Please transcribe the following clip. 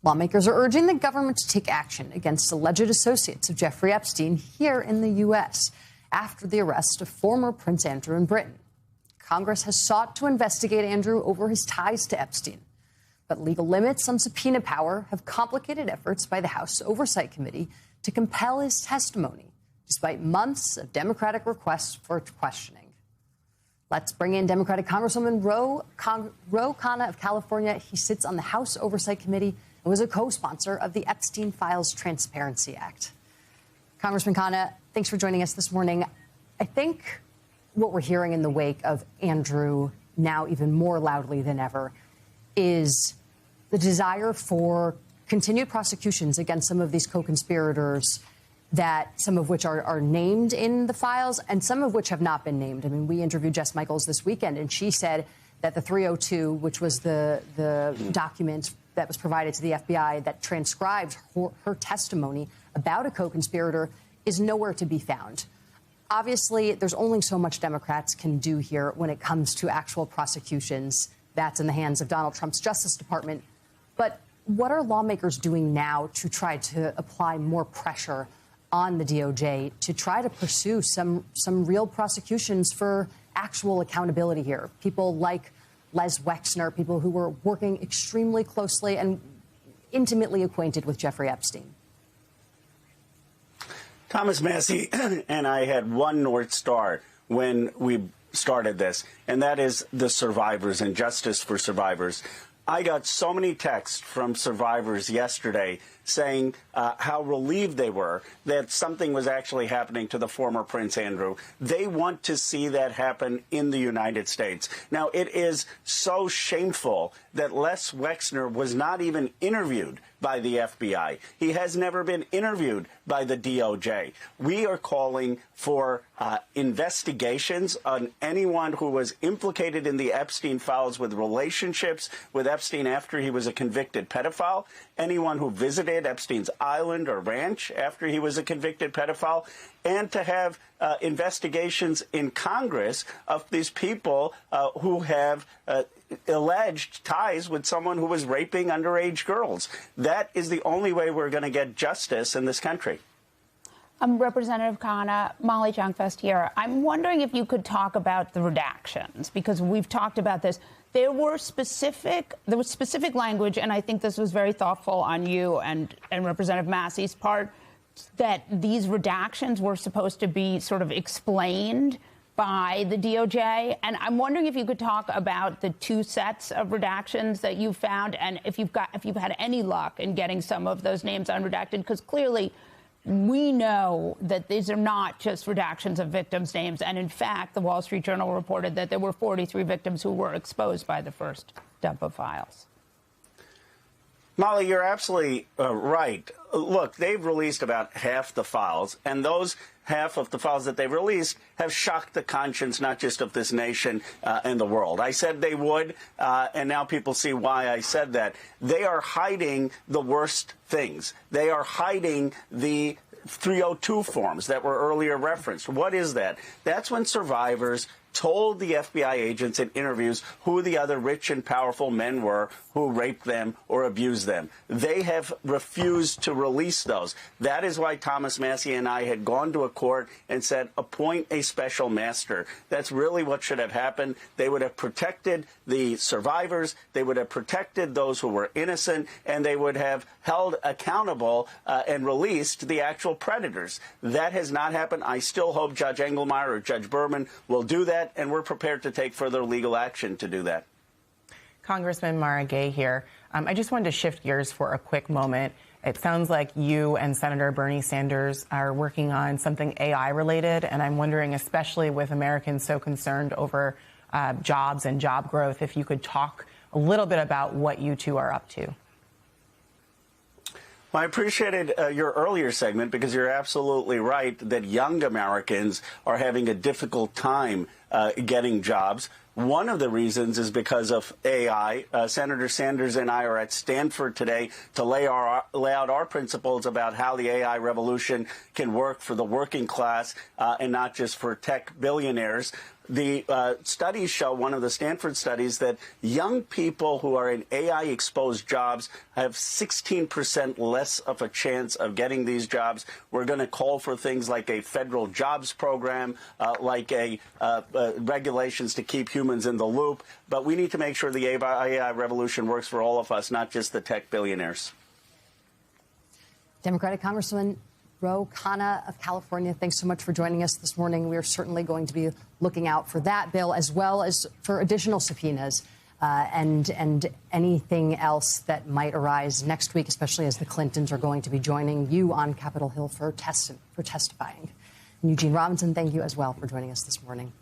Lawmakers are urging the government to take action against alleged associates of Jeffrey Epstein here in the U.S. after the arrest of former Prince Andrew in Britain. Congress has sought to investigate Andrew over his ties to Epstein. But legal limits on subpoena power have complicated efforts by the House Oversight Committee to compel his testimony, despite months of Democratic requests for questioning. Let's bring in Democratic Congresswoman Ro Khanna of California. He sits on the House Oversight Committee and was a co-sponsor of the Epstein Files Transparency Act. Congressman Khanna, thanks for joining us this morning. I think what we're hearing in the wake of Andrew, now even more loudly than ever, is the desire for continued prosecutions against some of these co-conspirators, that some of which are named in the files and some of which have not been named. I mean, we interviewed Jess Michaels this weekend, and she said that the 302, which was the document that was provided to the FBI that transcribed her testimony about a co-conspirator, is nowhere to be found. Obviously, there's only so much Democrats can do here when it comes to actual prosecutions. That's in the hands of Donald Trump's Justice Department. But what are lawmakers doing now to try to apply more pressure on the DOJ to try to pursue some real prosecutions for actual accountability here? People like Les Wexner, people who were working extremely closely and intimately acquainted with Jeffrey Epstein. Thomas Massie and I had one North Star when we started this, and that is the survivors and justice for survivors. I got so many texts from survivors yesterday saying how relieved they were that something was actually happening to the former Prince Andrew. They want to see that happen in the United States. Now, it is so shameful that Les Wexner was not even interviewed by the FBI. He has never been interviewed by the DOJ. We are calling for investigations on anyone who was implicated in the Epstein files with relationships with Epstein after he was a convicted pedophile, anyone who visited Epstein's island or ranch after he was a convicted pedophile, and to have investigations in Congress of these people who have alleged ties with someone who was raping underage girls. That is the only way we're going to get justice in this country. Representative Khanna, Molly Jong-Fast here. I'm wondering if you could talk about the redactions, because we've talked about this. There was specific language, and I think this was very thoughtful on you and Representative Massey's part, that these redactions were supposed to be sort of explained by the DOJ. And I'm wondering if you could talk about the two sets of redactions that you found, and if you've had any luck in getting some of those names unredacted, because clearly we know that these are not just redactions of victims' names. And in fact, the Wall Street Journal reported that there were 43 victims who were exposed by the first dump of files. Molly, you're absolutely right. Look, they've released about half the files, and those half of the files that they've released have shocked the conscience not just of this nation and the world. I said they would, and now people see why I said that. They are hiding the worst things. They are hiding the 302 forms that were earlier referenced. What is that? That's when survivors told the FBI agents in interviews who the other rich and powerful men were who raped them or abused them. They have refused to release those. That is why Thomas Massie and I had gone to a court and said, appoint a special master. That's really what should have happened. They would have protected the survivors, they would have protected those who were innocent, and they would have held accountable and released the actual predators. That has not happened. I still hope Judge Engelmeyer or Judge Berman will do that, and we're prepared to take further legal action to do that. Congressman Mara Gay here. I just wanted to shift gears for a quick moment. It sounds like you and Senator Bernie Sanders are working on something AI related, and I'm wondering, especially with Americans so concerned over jobs and job growth, if you could talk a little bit about what you two are up to. Well, I appreciated your earlier segment, because you're absolutely right that young Americans are having a difficult time getting jobs. One of the reasons is because of AI. Senator Sanders and I are at Stanford today to lay out our principles about how the AI revolution can work for the working class and not just for tech billionaires. the studies show, one of the Stanford studies, that young people who are in AI-exposed jobs have 16% less of a chance of getting these jobs. We're going to call for things like a federal jobs program, like regulations to keep humans in the loop. But we need to make sure the AI revolution works for all of us, not just the tech billionaires. Democratic Congressman Ro Khanna of California, thanks so much for joining us this morning. We are certainly going to be looking out for that bill as well as for additional subpoenas and anything else that might arise next week, especially as the Clintons are going to be joining you on Capitol Hill for testifying. And Eugene Robinson, thank you as well for joining us this morning.